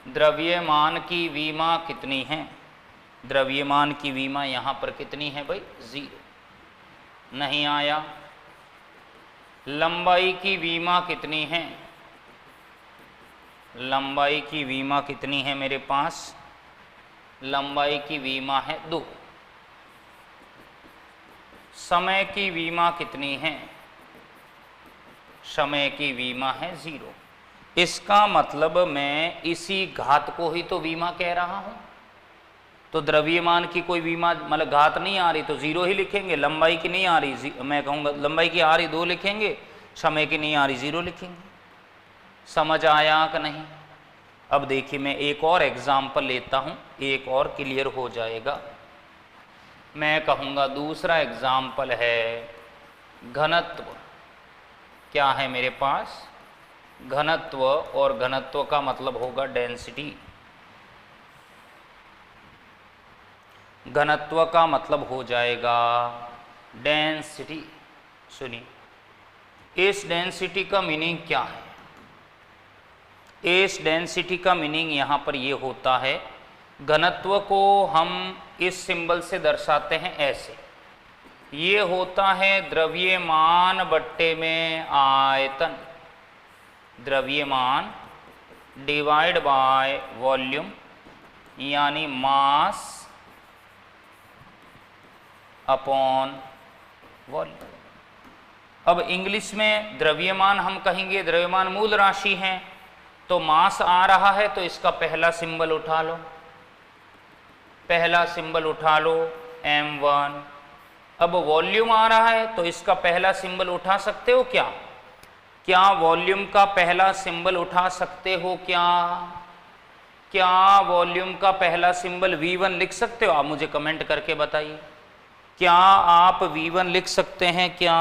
द्रव्यमान की विमा कितनी है? द्रव्यमान की विमा यहां पर कितनी है भाई? 0। नहीं आया। लंबाई की विमा कितनी है? लंबाई की विमा कितनी है मेरे पास? लंबाई की विमा है 2। समय की विमा कितनी है? समय की विमा है 0। इसका मतलब मैं इसी घात को ही तो विमा कह रहा हूं। तो द्रव्यमान की कोई विमा मतलब घात नहीं आ रही तो 0 ही लिखेंगे, लंबाई की नहीं आ रही मैं कहूँगा लंबाई की आ रही 2 लिखेंगे, समय की नहीं आ रही 0 लिखेंगे। समझ आया कि नहीं? अब देखिए मैं एक और एग्जाम्पल लेता हूँ, एक और क्लियर हो जाएगा। मैं कहूँगा दूसरा एग्जाम्पल है घनत्व। क्या है मेरे पास? घनत्व, और घनत्व का मतलब होगा डेंसिटी। घनत्व का मतलब हो जाएगा डेंसिटी। सुनिए, इस डेंसिटी का मीनिंग क्या है? इस डेंसिटी का मीनिंग यहाँ पर ये होता है, घनत्व को हम इस सिंबल से दर्शाते हैं ऐसे। ये होता है द्रव्यमान बट्टे में आयतन। द्रव्यमान डिवाइड बाय वॉल्यूम, यानी मास अपॉन वॉल्यूम। अब इंग्लिश में द्रव्यमान हम कहेंगे, द्रव्यमान मूल राशि है, तो मास आ रहा है तो इसका पहला सिंबल उठा लो, पहला सिंबल उठा लो m1। अब वॉल्यूम आ रहा है तो इसका पहला सिंबल उठा सकते हो क्या? क्या वॉल्यूम का पहला सिंबल उठा सकते हो क्या? क्या वॉल्यूम का पहला सिंबल V1 लिख सकते हो? आप मुझे कमेंट करके बताइए, क्या आप V1 लिख सकते हैं क्या?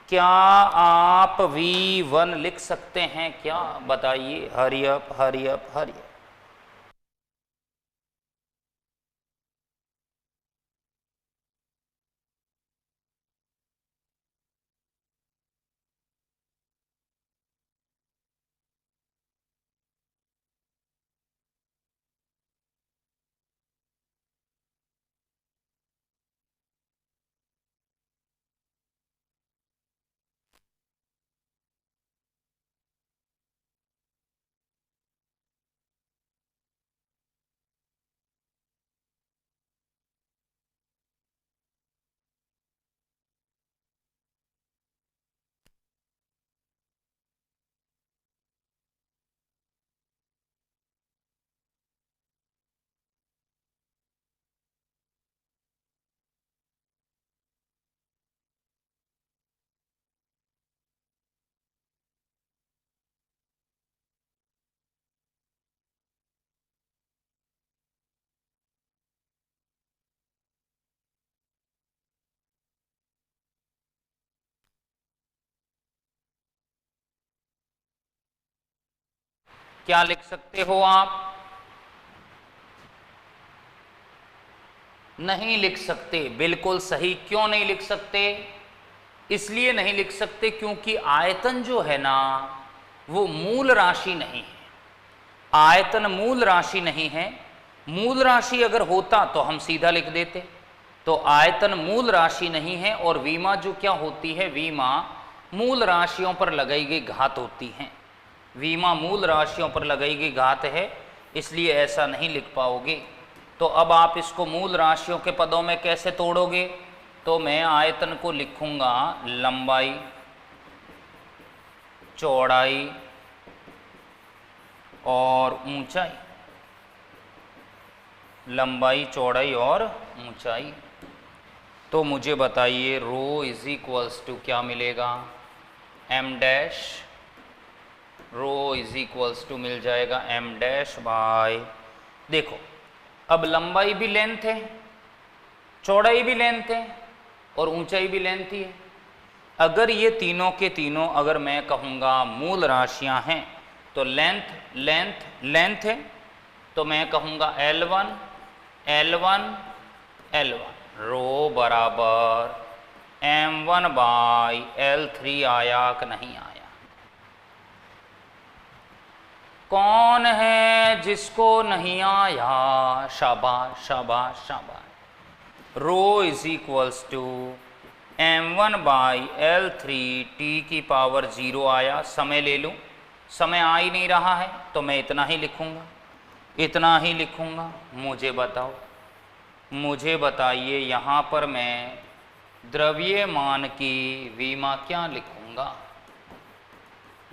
क्या आप V1 लिख सकते हैं क्या? बताइए, hurry up hurry up hurry up. क्या लिख सकते हो आप? नहीं लिख सकते। बिल्कुल सही। क्यों नहीं लिख सकते? इसलिए नहीं लिख सकते क्योंकि आयतन जो है ना वो मूल राशि नहीं है। आयतन मूल राशि नहीं है। मूल राशि अगर होता तो हम सीधा लिख देते। तो आयतन मूल राशि नहीं है और वीमा जो क्या होती है, वीमा मूल राशियों पर लगाई गई घात होती है। वीमा मूल राशियों पर लगाई गई घात है, इसलिए ऐसा नहीं लिख पाओगे। तो अब आप इसको मूल राशियों के पदों में कैसे तोड़ोगे? तो मैं आयतन को लिखूंगा लंबाई, चौड़ाई और ऊंचाई। लंबाई, चौड़ाई और ऊंचाई। तो मुझे बताइए रो इज इक्वल्स टू क्या मिलेगा? m dash. Rho is equals to मिल जाएगा m डैश बाय, देखो अब लंबाई भी लेंथ है, चौड़ाई भी लेंथ है और ऊंचाई भी लेंथ ही है। अगर ये तीनों के तीनों अगर मैं कहूँगा मूल राशियाँ हैं तो लेंथ लेंथ लेंथ है, तो मैं कहूँगा L1 L1 L1 रो बराबर m1 बाई L3 आया कि नहीं आया? कौन है जिसको नहीं आया? शाबाश शाबाश शाबाश। Rho is equals to m1 by L3 t की पावर 0 आया। समय ले लूँ, समय आ ही नहीं रहा है तो मैं इतना ही लिखूँगा, इतना ही लिखूँगा। मुझे बताओ, मुझे बताइए यहाँ पर मैं द्रव्यमान की वीमा क्या लिखूँगा?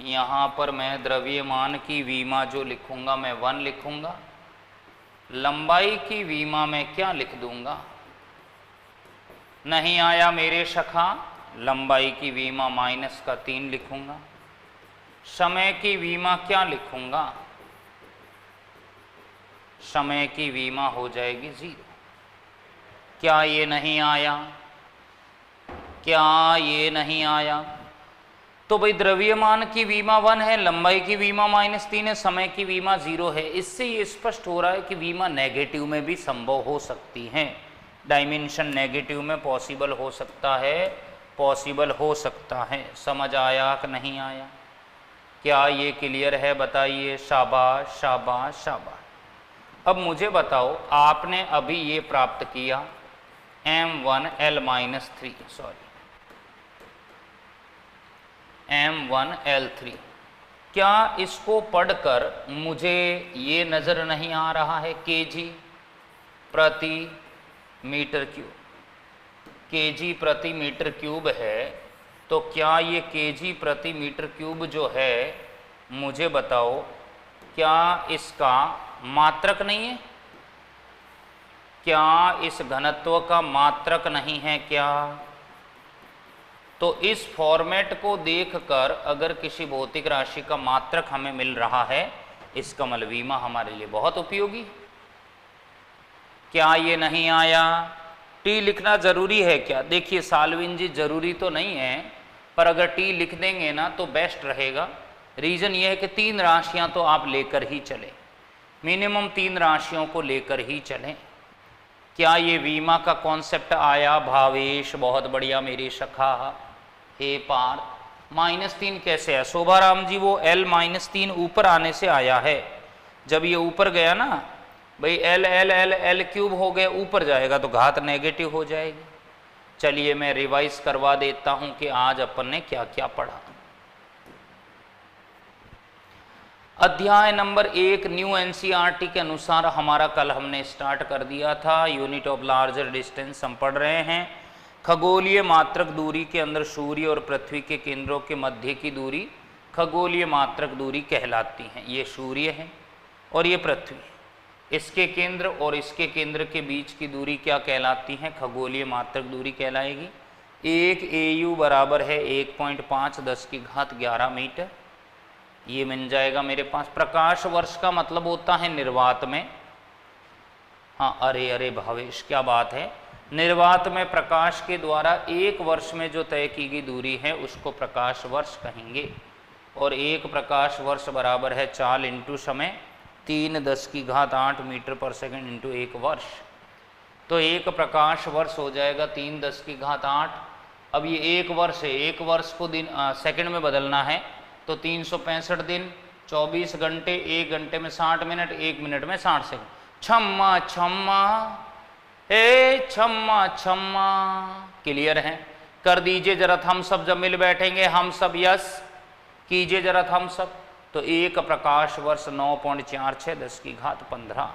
यहाँ पर मैं द्रव्यमान की वीमा जो लिखूँगा मैं 1 लिखूँगा। लंबाई की वीमा मैं क्या लिख दूँगा? नहीं आया मेरे सखा, लंबाई की वीमा -3 लिखूँगा। समय की वीमा क्या लिखूँगा? समय की वीमा हो जाएगी 0। क्या ये नहीं आया? क्या ये नहीं आया? तो भाई द्रव्यमान की वीमा 1 है, लंबाई की वीमा -3 है, समय की वीमा 0 है। इससे ये स्पष्ट हो रहा है कि वीमा नेगेटिव में भी संभव हो सकती है। डायमेंशन नेगेटिव में पॉसिबल हो सकता है, पॉसिबल हो सकता है। समझ आया कि नहीं आया? क्या ये क्लियर है? बताइए। शाबाश शाबाश शाबाश। अब मुझे बताओ, आपने अभी ये प्राप्त किया m1L-3 m1L3, क्या इसको पढ़कर मुझे ये नज़र नहीं आ रहा है केजी प्रति मीटर क्यूब, केजी प्रति मीटर क्यूब है, तो क्या ये केजी प्रति मीटर क्यूब जो है, मुझे बताओ क्या इसका मात्रक नहीं है? क्या इस घनत्व का मात्रक नहीं है क्या? तो इस फॉर्मेट को देखकर अगर किसी भौतिक राशि का मात्रक हमें मिल रहा है, इसका मतलब वीमा हमारे लिए बहुत उपयोगी। क्या ये नहीं आया? टी लिखना जरूरी है क्या? देखिए साल्विन जी, जरूरी तो नहीं है, पर अगर टी लिख देंगे ना तो बेस्ट रहेगा। रीजन ये है कि 3 राशियां तो आप लेकर ही चलें, मिनिमम 3 राशियों को लेकर ही चलें। क्या ये वीमा का कॉन्सेप्ट आया? भावेश बहुत बढ़िया मेरी सखा। हे पार्थ, -3 कैसे है? शोभाराम जी, वो L -3 ऊपर आने से आया है। जब ये ऊपर गया ना भाई, L L L L cube हो गया, ऊपर जाएगा तो घात नेगेटिव हो जाएगी। चलिए मैं रिवाइज करवा देता हूं कि आज अपन ने क्या क्या पढ़ा। अध्याय नंबर 1 न्यू एनसीईआरटी के अनुसार हमारा कल हमने स्टार्ट कर दिया था। यूनिट ऑफ लार्जर डिस्टेंस हम पढ़ रहे हैं। खगोलीय मात्रक दूरी के अंदर सूर्य और पृथ्वी के केंद्रों के मध्य की दूरी खगोलीय मात्रक दूरी कहलाती है। ये सूर्य है और ये पृथ्वी, इसके केंद्र और इसके केंद्र के बीच की दूरी क्या कहलाती है? खगोलीय मात्रक दूरी कहलाएगी। 1 AU बराबर है 1.5 10 की घात 11 मीटर। ये मिल जाएगा मेरे पास। प्रकाश वर्ष का मतलब होता है निर्वात में। हाँ, अरे अरे भावेश, क्या बात है। निर्वात में प्रकाश के द्वारा 1 वर्ष में जो तय की गई दूरी है उसको प्रकाश वर्ष कहेंगे। और 1 प्रकाश वर्ष बराबर है चाल इंटू समय 3 10 की घात 8 मीटर पर सेकंड इंटू 1 वर्ष। तो 1 प्रकाश वर्ष हो जाएगा 3 10 की घात 8। अब ये 1 वर्ष है, 1 वर्ष को दिन सेकंड में बदलना है तो 365 दिन, 24 घंटे, 1 घंटे में 60 मिनट, 1 मिनट में 60 सेकंड। छम्मा छम्मा, हे छम्मा छम्मा। क्लियर है? कर दीजिए जरा हम सब, जब मिल बैठेंगे हम सब, यस कीजिए जरा हम सब। तो 1 प्रकाश वर्ष 9.46 10 की घात 15।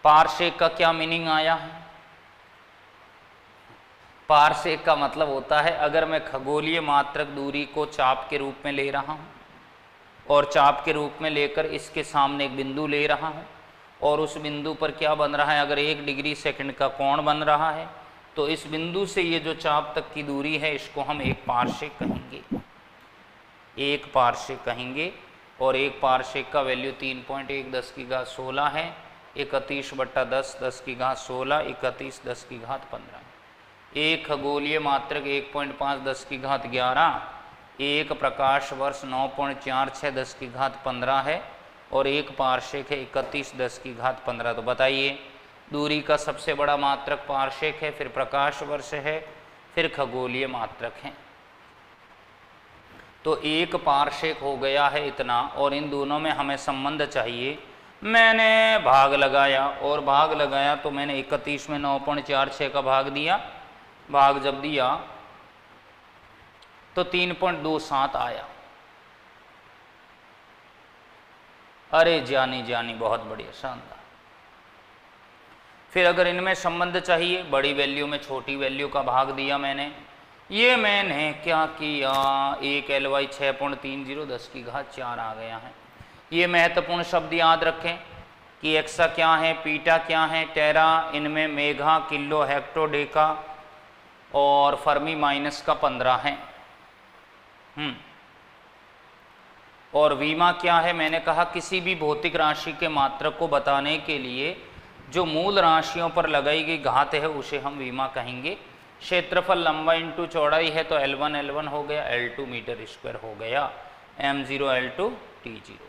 पारसेक का क्या मीनिंग आया है? पारसेक का मतलब होता है अगर मैं खगोलीय मात्रक दूरी को चाप के रूप में ले रहा हूं और चाप के रूप में लेकर इसके सामने एक बिंदु ले रहा हूं और उस बिंदु पर क्या बन रहा है? अगर 1 डिग्री सेकंड का कोण बन रहा है तो इस बिंदु से ये जो चाप तक की दूरी है इसको हम 1 पारसेक कहेंगे। 1 पारसेक कहेंगे। और 1 पारसेक का वैल्यू 3.1 10 की घात 16 है। 31/10 10 की घात 16, 31 10 की घात 15। 1 खगोलीय मात्रक 1.5 10 की घात 11, 1 प्रकाश वर्ष 9.46 10 की घात 15 है और 1 पारसेक है 31 10 की घात 15। तो बताइए, दूरी का सबसे बड़ा मात्रक पारसेक है, फिर प्रकाश वर्ष है, फिर खगोलीय मात्रक है। तो 1 पारसेक हो गया है इतना, और इन दोनों में हमें संबंध चाहिए। मैंने भाग लगाया और भाग लगाया तो मैंने 31 में 9.46 का भाग दिया। भाग जब दिया तो 3.27 आया। अरे जानी जानी, बहुत बढ़िया, शानदार। फिर अगर इनमें संबंध चाहिए, बड़ी वैल्यू में छोटी वैल्यू का भाग दिया मैंने। ये मैंने क्या किया? 1 LY 6.30 10 की घात 4 आ गया है। ये महत्वपूर्ण शब्द याद रखें कि एक्सा क्या है, पीटा क्या है, टेरा, इनमें मेगा, किलो, हेक्टो, डेका और फर्मी माइनस का 15 है। और वीमा क्या है? मैंने कहा किसी भी भौतिक राशि के मात्रक को बताने के लिए जो मूल राशियों पर लगाई गई घात है उसे हम वीमा कहेंगे। क्षेत्रफल लंबाई इंटू चौड़ाई है तो L1 L1 हो गया, L2 मीटर स्क्वायर हो गया, M0 L2 T0।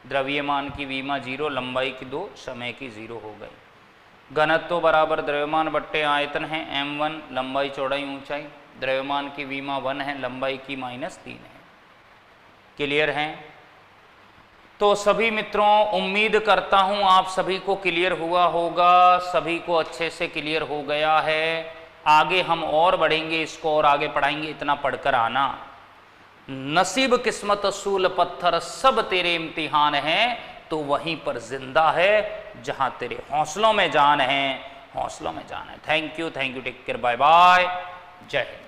द्रव्यमान की वीमा 0, लंबाई की 2, समय की 0 हो गई। घनत्व बराबर द्रव्यमान बट्टे आयतन है, M1 लंबाई चौड़ाई ऊंचाई। द्रव्यमान की वीमा 1 है, लंबाई की -3 है। क्लियर है? तो सभी मित्रों, उम्मीद करता हूं आप सभी को क्लियर हुआ होगा, सभी को अच्छे से क्लियर हो गया है। आगे हम और बढ़ेंगे, इसको और आगे पढ़ाएंगे, इतना पढ़कर आना। नसीब किस्मत असूल पत्थर सब तेरे इम्तिहान हैं, तो वहीं पर जिंदा है जहां तेरे हौसलों में जान है, हौसलों में जान है। Thank you, take care, bye bye, जय हिंद।